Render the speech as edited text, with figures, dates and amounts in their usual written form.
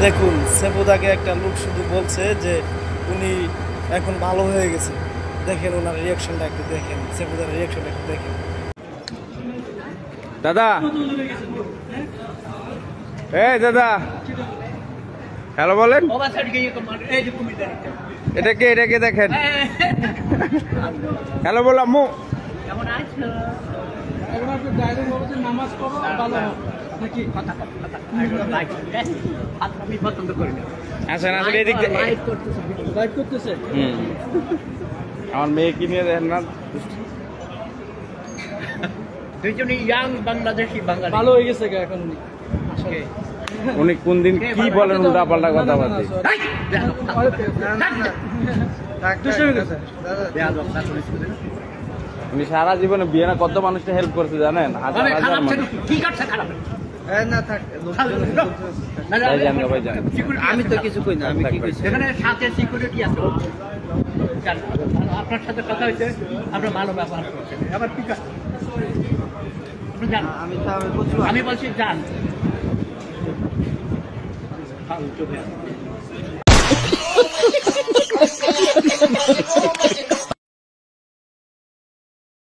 দেখুন সেবুদাকে একটা লোক শুধু বলছে যে উনি এখন ভালো হয়ে গেছে। দেখেন ওনার রিয়াকশনটা একটু দেখেন, সেবুদার রিয়াকশনটা একটু দেখেন। দাদা এই দাদা হ্যালো বলেন। এটাকে দেখেন। হ্যালো বল আম্মু। নামাজ পড়ো ভালো নাকি? আসেন আসলে এদিক লাইভ করতেছে। আমার মেয়ে কি নিয়ে দেখেন না, দুইজনই ইয়াং বাংলাদেশি বাঙালি। ভালো হয়ে গেছে এখন উনি কোন দিন কি বলেন উল্টা পাল্টা কথা বলতে। উনি সারা জীবনে বিয়ে না কত মানুষকে হেল্প করছে জানেন, হাজার হাজার মানুষ। আমি তো কিছু কই না, আমি কি কইছি? এখানে সাথে সিকিউরিটি আছে, আপনার সাথে কথা হয়েছে, আপনার ভালো ব্যবহার করছেন। আবার ঠিক আছে, আমি বলছি যান।